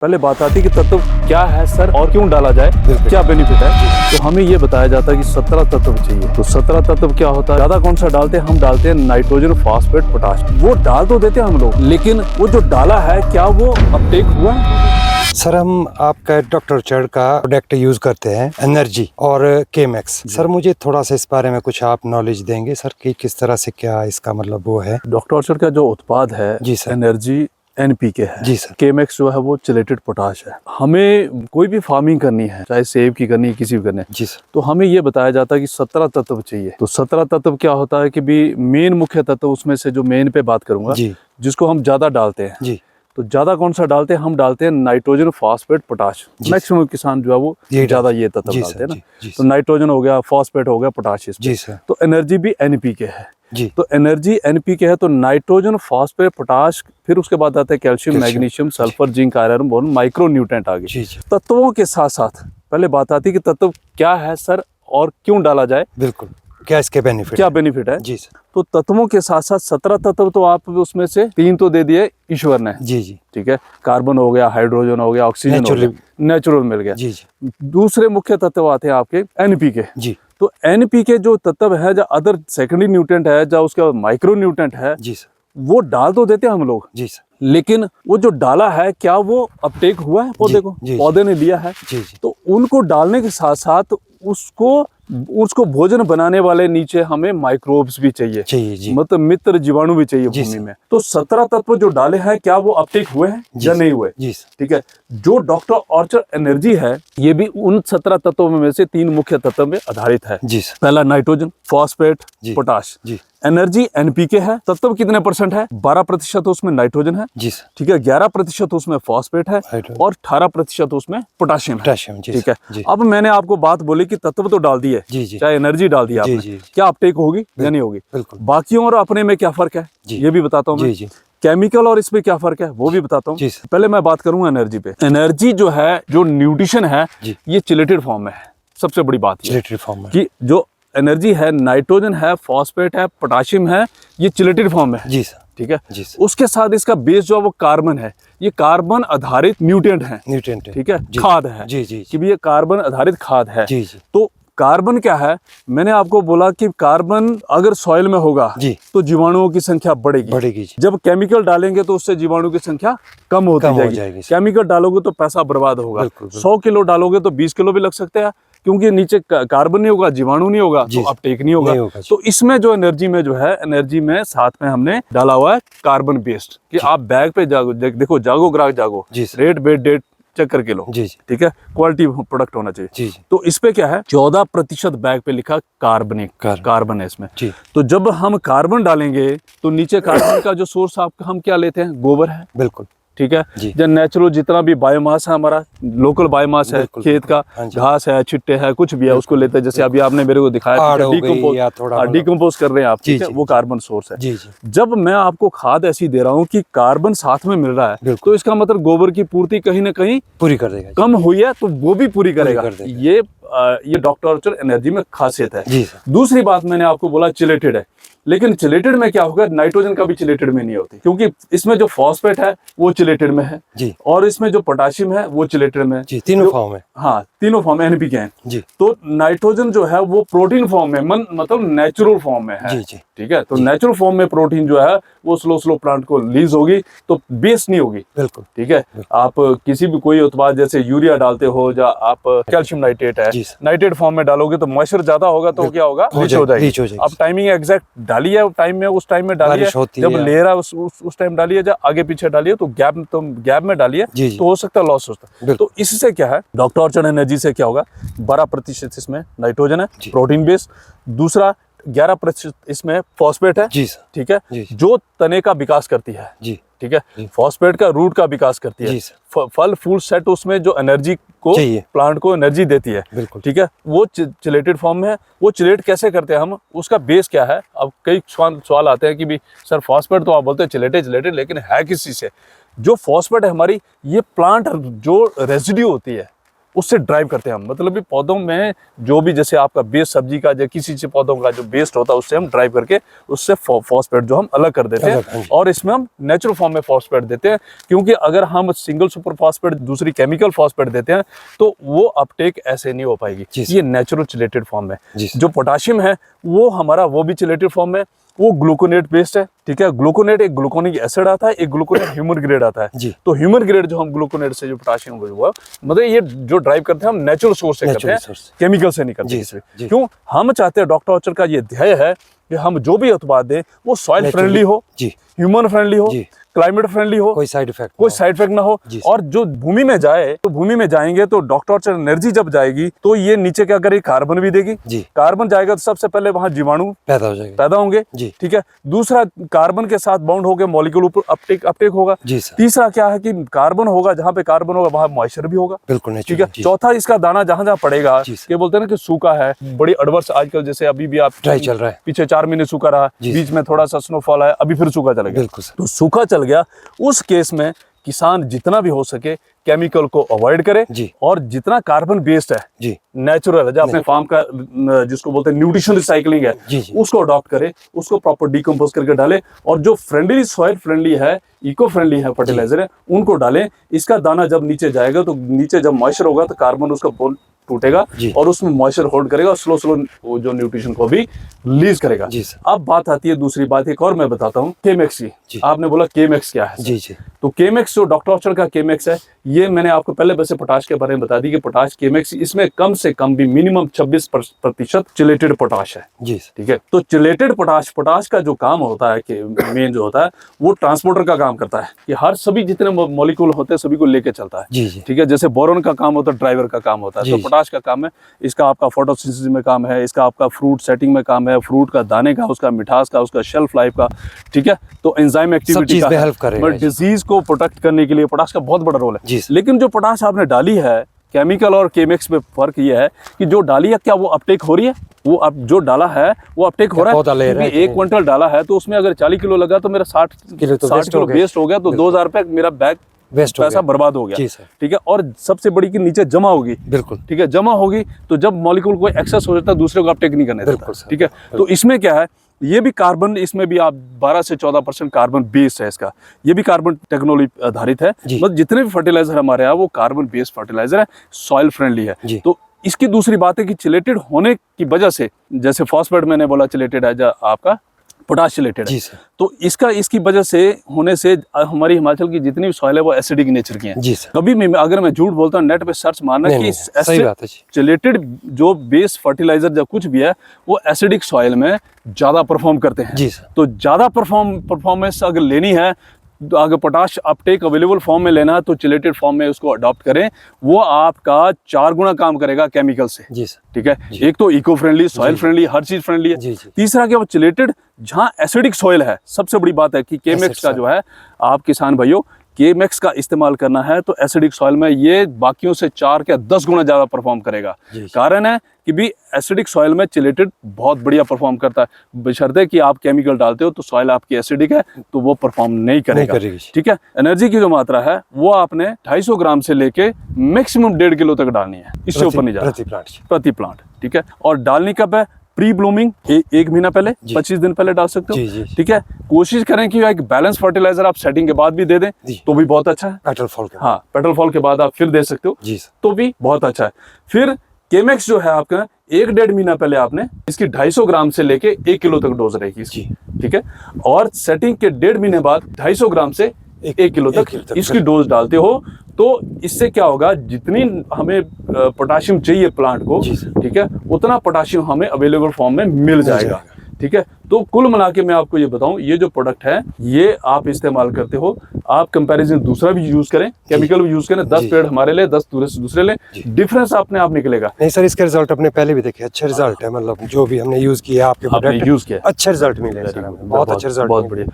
पहले बात आती है कि तत्व क्या है सर और क्यों डाला जाए, क्या बेनिफिट है। तो हमें ये बताया जाता है कि 17 तत्व चाहिए। तो 17 तत्व क्या होता है, ज्यादा कौन सा डालते हैं, हम डालते हैं नाइट्रोजन, फास्फेट, पोटाश। वो डाल तो देते हैं हम लोग, लेकिन वो जो डाला है क्या वो अपटेक हुआ है? सर हम आपका डॉक्टर चढ़ का प्रोडक्ट यूज करते हैं, एनर्जी और केमैक्स। सर मुझे थोड़ा सा इस बारे में कुछ आप नॉलेज देंगे सर कि किस तरह से क्या इसका मतलब वो है। डॉक्टर चढ़ का जो उत्पाद है जी सर। एनर्जी NPK है। जी सर। केमैक्स जो है वो चिलेटेड पोटाश है। हमें कोई भी फार्मिंग करनी है, चाहे सेब की करनी है, किसी भी करनी है, जी सर। तो हमें ये बताया जाता है कि 17 तत्व चाहिए। तो 17 तत्व क्या होता है कि भी मेन मुख्य तत्व उसमें से जो मेन पे बात करूंगा जी। जिसको हम ज्यादा डालते हैं। जी। तो ज्यादा कौन सा डालते हैं, हम डालते हैं नाइट्रोजन, फास्फेट, पोटाश। मैक्सिमम किसान जो है वो ज्यादा ये तत्व डालते हैं ना। तो नाइट्रोजन हो गया, फास्फेट हो गया, पोटाश। जी सर। तो एनर्जी भी NPK है। जी। तो एनर्जी NPK है, तो नाइट्रोजन, फास्फेट, पोटाश, फिर उसके बाद आता है calcium, magnesium, sulphur, zinc, iron, boron, micro nutrient आ गए। तत्वों के साथ साथ पहले बात आती है कि तत्व क्या है सर और क्यों डाला जाए, बिल्कुल, क्या इसके बेनिफिट, क्या बेनिफिट है। जी सर। तो तत्वों के साथ साथ 17 तत्व, तो आप उसमें से 3 तो दे दिए ईश्वर ने। जी जी। ठीक है, कार्बन हो गया, हाइड्रोजन हो गया, ऑक्सीजन हो गया, नेचुरल मिल गया। जी जी। दूसरे मुख्य तत्व आते हैं आपके NPK। जी। तो NPK जो तत्व है, जो अदर सेकेंडरी न्यूट्रेंट है, जो उसका माइक्रो न्यूट्रेंट है, जी सर, वो डाल तो देते हैं हम लोग। जी सर। लेकिन वो जो डाला है क्या वो अपटेक हुआ है पौधे को, पौधे ने लिया है। जी जी। तो उनको डालने के साथ साथ उसको भोजन बनाने वाले नीचे हमें माइक्रोब्स भी चाहिए, जी। मतलब मित्र जीवाणु भी चाहिए भूमि में। तो 17 तत्व जो डाले हैं क्या वो अपटेक हुए हैं या नहीं हुए? जी। ठीक है, जो डॉक्टर ऑर्चर एनर्जी है ये भी उन 17 तत्वों में से 3 मुख्य तत्व में आधारित है। जी सर। पहला नाइट्रोजन, फास्फेट, पोटाश। जी। एनर्जी NPK है। तत्व कितने परसेंट है? 12% उसमें नाइट्रोजन है। जी सर। ठीक है, 11% उसमें फास्फेट है और 18% उसमें पोटाशियम है। ठीक है। अब मैंने आपको बात बोली कि तत्व तो डाल दिए, चाहे एनर्जी डाल दिया आपने, क्या अपटेक होगी या नहीं होगी? बाकियों और अपने में क्या फर्क है ये भी बताता हूँ मैं। केमिकल और इसमें क्या फर्क है वो भी बताता हूँ। पहले मैं बात करूंगा एनर्जी पे। एनर्जी जो है, जो न्यूट्रिशन है, ये चिलेटेड फॉर्म में है। सबसे बड़ी बात ये कि जो एनर्जी है, नाइट्रोजन है, फास्फेट है, पोटाशियम है, ये चिलेटेड फॉर्म में है। जी सर। ठीक है। जी सर। उसके साथ इसका बेस जो है वो कार्बन है। ये कार्बन आधारित न्यूट्रिएंट है। ठीक है, खाद है। कि भी ये कार्बन आधारित खाद है। तो कार्बन क्या है, मैंने आपको बोला कि कार्बन अगर सॉइल में होगा तो जीवाणुओं की संख्या बढ़ेगी। जब केमिकल डालेंगे तो उससे जीवाणु की संख्या कम होती जाएगी। केमिकल डालोगे तो पैसा बर्बाद होगा। 100 किलो डालोगे तो 20 किलो भी लग सकते हैं, क्योंकि नीचे कार्बन नहीं होगा, जीवाणु नहीं होगा, तो अपटेक नहीं होगा। तो इसमें जो एनर्जी में जो है, एनर्जी में साथ में हमने डाला हुआ है कार्बन बेस्ड, कि आप बैग पे जागो, देखो जागो ग्राहक जागो, रेट बेट डेट चेक करके लो। ठीक है, क्वालिटी प्रोडक्ट होना चाहिए। तो इस पे क्या है, 14% बैग पे लिखा कार्बन है इसमें। तो जब हम कार्बन डालेंगे तो नीचे कार्बन का जो सोर्स हम क्या लेते हैं, गोबर है। बिल्कुल। ठीक है, जो नेचुरल जितना भी बायोमास है, हमारा लोकल बायोमास है, खेत का घास है, छिट्टे है, कुछ भी है, उसको लेते हैं। जैसे अभी आपने मेरे को दिखाया डिकम्पोज कर रहे हैं आप, ठीक है, वो कार्बन सोर्स है। जब मैं आपको खाद ऐसी दे रहा हूँ कि कार्बन साथ में मिल रहा है, तो इसका मतलब गोबर की पूर्ति कहीं ना कहीं पूरी कर देगा। कम हुई है तो वो भी पूरी करेगा। ये डॉक्टर ऑर्चर एनर्जी में खासियत है। दूसरी बात मैंने आपको बोला चिलेटेड है, लेकिन चिलेटेड में क्या होगा, नाइट्रोजन का भी चिलेटेड में नहीं होती, क्योंकि इसमें जो फास्फेट है वो चिलेटेड में है और इसमें जो पोटाशियम है वो चिलेटेड में है। तीनों फॉर्म है। हाँ, तीनों फॉर्म NPK हैं। तो नाइट्रोजन जो है वो प्रोटीन फॉर्म में, मतलब नेचुरल फॉर्म में है। ठीक है, तो नेचुरल फॉर्म में प्रोटीन जो है वो स्लो प्लांट को रिलीज होगी, तो बेस नहीं होगी। बिल्कुल। ठीक है, आप किसी भी कोई उत्पाद जैसे यूरिया डालते हो, या आप कैल्शियम नाइट्रेट है, नाइट्रेट फॉर्म में डालोगे तो मॉइस्चर ज्यादा होगा तो क्या होगा, लीच हो जाएगी। अब टाइमिंग एग्जैक्ट डाली है, टाइम में उस टाइम में डालिए, जब ले रहा है उस टाइम डालिए, जब आगे पीछे डालिए तो गैप में डालिए, तो हो सकता है लॉस हो सकता है। तो इससे क्या है, डॉक्टर ऑर्चर एनर्जी से क्या होगा, 12% इसमें नाइट्रोजन है, प्रोटीन बेस। दूसरा 11% इसमें फॉस्फेट है। ठीक है, जो तने का विकास करती है। ठीक है, फॉस्फेट का रूट का विकास करती है। फल फूल सेट उसमें जो एनर्जी को, प्लांट को एनर्जी देती है। ठीक है, वो चिलेटेड फॉर्म में है। वो चिलेट कैसे करते हैं हम, उसका बेस क्या है? अब कई सवाल आते हैं कि भी सर फॉस्फेट तो आप बोलते हैं चिलेटेड, लेकिन है किस चीज से? जो फॉस्फेट है हमारी, ये प्लांट जो रेजिड्यू होती है, उससे ड्राइव करते हैं हम, मतलब भी पौधों में जो भी जैसे आपका बेस सब्जी का या किसी से पौधों का जो बेस्ट होता है उससे हम ड्राइव करके उससे फॉस्फेट जो हम अलग कर देते हैं और इसमें हम नेचुरल फॉर्म में फॉस्फेट देते हैं। क्योंकि अगर हम सिंगल सुपर फॉस्फेट दूसरी केमिकल फॉस्फेट देते हैं तो वो अपटेक ऐसे नहीं हो पाएगी। ये नेचुरल चिलेटेड फॉर्म है। जो पोटाशियम है वो हमारा वो भी चिलेटेड फॉर्म है, वो ग्लूकोनेट बेस्ड है, ठीक है। ग्लूकोनेट एक ग्लूकोनिक एसिड आता है, एक ग्लूकोनेट ह्यूमन ग्रेड आता है। तो ह्यूमन ग्रेड जो हम ग्लूकोनेट से जो पोटाशियम हुआ, मतलब ये जो ड्राइव करते हैं हम नेचुरल सोर्स से करते हैं, केमिकल से नहीं करते। क्यों? हम चाहते हैं, डॉक्टर ऑर्चर्ड का ये ध्येय है कि हम जो भी उत्पाद दें वो सॉइल फ्रेंडली हो, ह्यूमन फ्रेंडली हो, क्लाइमेट फ्रेंडली हो, कोई साइड इफेक्ट ना हो। और जो भूमि में जाए तो भूमि में जाएंगे तो डॉक्टर ऑर्चर्ड एनर्जी जब जाएगी तो ये नीचे क्या करेगी, कार्बन भी देगी। कार्बन जाएगा तो सबसे पहले वहां जीवाणु पैदा होंगे, ठीक है। दूसरा, कार्बन के साथ बाउंड होकर मॉलिक्यूल ऊपर अपटेक होगा। तीसरा क्या है कि कार्बन होगा, जहाँ पे कार्बन होगा वहां मॉइस्चर भी होगा, बिल्कुल, ठीक है। चौथा, इसका दाना जहां जहां पड़ेगा, ये बोलते हैं ना कि सूखा है, बड़ी एडवर्स आजकल जैसे अभी भी आप ड्राई चल रहा है, पीछे 4 महीने सूखा रहा, बीच में थोड़ा सा स्नोफॉल आया, अभी फिर सूखा चला गया, तो सूखा चल गया। उस केस में किसान जितना भी हो सके केमिकल को अवॉइड करे और जितना कार्बन बेस्ड है, नेचुरल है, जो अपने फार्म का जिसको बोलते हैं न्यूट्रिशन रिसाइकलिंग है, उसको अडॉप्ट करे, उसको प्रॉपर डिकम्पोज करके डाले। और जो फ्रेंडली, सॉइल फ्रेंडली है, इको फ्रेंडली है फर्टिलाइजर है, उनको डालें। इसका दाना जब नीचे जाएगा तो नीचे जब मॉइस्चर होगा तो कार्बन उसका टूटेगा और उसमें मॉइस्चर होल्ड करेगा और स्लो वो जो न्यूट्रिशन को भी रिलीज करेगा। अब बात आती है दूसरी बात, एक और मैं बताता हूँ, केमेक्स की। आपने बोला केमेक्स क्या है? तो केमेक्स जो डॉक्टर ऑर्चर्ड का केमेक्स है, ये मैंने आपको पहले वैसे पोटाश के बारे में बता दी कि पोटाश केमेक्स, इसमें कम से कम भी मिनिमम 26% चिलेटेड पोटाश है, ठीक है। तो चिलेटेड पोटाश का जो काम होता है कि मेन जो होता है वो ट्रांसपोर्टर का काम करता है कि हर सभी जितने मॉलिक्यूल होते हैं सभी को लेके चलता है, ठीक है। जैसे बोरॉन का काम होता है, ड्राइवर का काम होता है, तो पोटाश का काम है, इसका आपका फोटोसिंथेसिस में काम है, इसका आपका फ्रूट सेटिंग में काम है, फ्रूट का दाने का, उसका मिठास का, उसका शेल्फ लाइफ का, ठीक है। तो एंजाइम एक्टिविटी का हेल्प करेगा, डिजीज को प्रोटेक्ट करने के लिए पोटाश का बहुत बड़ा रोल है। लेकिन जो पोटाश आपने डाली है, केमिकल और केमेक्स में फर्क ये है कि जो डाली है क्या वो अपटेक हो रही है, वो अब जो डाला है वो अपटेक हो रहा है। क्योंकि 1 क्विंटल डाला है तो उसमें अगर 40 किलो लगा तो मेरा 60 किलो वेस्ट हो गया, तो 2000 रुपए मेरा बैग पैसा बर्बाद हो गया, ठीक है। और सबसे बड़ी की नीचे जमा होगी, बिल्कुल, ठीक है। जमा होगी तो जब मॉलिक्यूल को एक्सेस हो जाता है दूसरे को अपटेक नहीं करने देता, ठीक है। तो इसमें क्या है, ये भी कार्बन, इसमें भी आप 12 से 14% कार्बन बेस्ड है इसका, ये भी कार्बन टेक्नोलॉजी आधारित है। मतलब जितने भी फर्टिलाइजर हमारे यहाँ वो कार्बन बेस्ड फर्टिलाइजर है, सॉइल फ्रेंडली है। तो इसकी दूसरी बात है कि चिलेटेड होने की वजह से, जैसे फॉस्फेट मैंने बोला चिलेटेड है, आपका पोटाश चिलेटेड है, तो इसकी वजह से होने से हमारी हिमाचल की जितनी भी सॉइल है वो एसिडिक नेचर की है। कभी भी अगर मैं झूठ बोलता हूँ, नेट पे सर्च मारना कि चिलेटेड जो बेस फर्टिलाइजर जब कुछ भी है वो एसिडिक सॉइल में ज्यादा परफॉर्म करते हैं। तो ज्यादा परफॉर्मेंस अगर लेनी है, तो अगर पोटाश अपटेक अवेलेबल फॉर्म में लेना है तो चिलेटेड फॉर्म में उसको अडॉप्ट करें, वो आपका 4 गुना काम करेगा केमिकल से, ठीक है। एक तो इको फ्रेंडली, सॉइल फ्रेंडली, हर चीज फ्रेंडली है। तीसरा क्या, वो चिलेटेड जहाँ एसिडिक सॉइल है, सबसे बड़ी बात है कि केमेक्स का जो है, आप किसान भाइयों केमेक्स का इस्तेमाल करना है तो एसिडिक सॉइल में ये बाकियों से 4 या 10 गुना ज्यादा परफॉर्म करेगा। कारण है कि भी एसिडिक सॉइल में चिलेटेड बहुत बढ़िया परफॉर्म करता है, बशर्ते कि आप केमिकल डालते हो तो सॉइल आपकी एसिडिक है तो वो परफॉर्म नहीं करेगा, ठीक है। एनर्जी की जो मात्रा है वो आपने 250 ग्राम से लेके मैक्सिमम 1.5 किलो तक डालनी है, इससे ऊपर नहीं जाना प्रति प्लांट, ठीक है। और डालनी कब है, प्री ब्लूमिंग, 1 महीना पहले, 25 दिन पहले डाल सकते हो, ठीक है। कोशिश करें कि एक बैलेंस फर्टिलाइजर आप सेटिंग के बाद भी दे दें तो भी बहुत अच्छा है। पेटल फॉल के, हाँ, पेटल फॉल के बाद आप फिर दे सकते हो तो भी बहुत अच्छा है। फिर केमेक्स जो है आपका 1-1.5 महीना पहले आपने इसकी 250 ग्राम से लेके 1 किलो तक डोज रहेगी इसकी, ठीक है। और सेटिंग के 1.5 महीने बाद 250 ग्राम से 1 किलो तक इसकी डोज डालते हो तो इससे क्या होगा, जितनी हमें पोटाशियम चाहिए प्लांट को, ठीक है, उतना पोटाशियम हमें अवेलेबल फॉर्म में मिल जाएगा, ठीक है। तो कुल मिला के मैं आपको ये बताऊं, ये जो प्रोडक्ट है ये आप इस्तेमाल करते हो, आप कंपैरिजन दूसरा भी यूज करें, केमिकल भी यूज करें, 10 पेड़ हमारे ले, 10 दूसरे ले, डिफरेंस अपने आप निकलेगा। नहीं सर, इसके रिजल्ट अपने पहले भी देखे, अच्छे रिजल्ट है, मतलब जो भी हमने यूज किया, आपके प्रोडक्ट यूज किया, अच्छे रिजल्ट मिले, बहुत अच्छे रिजल्ट, बहुत बढ़िया।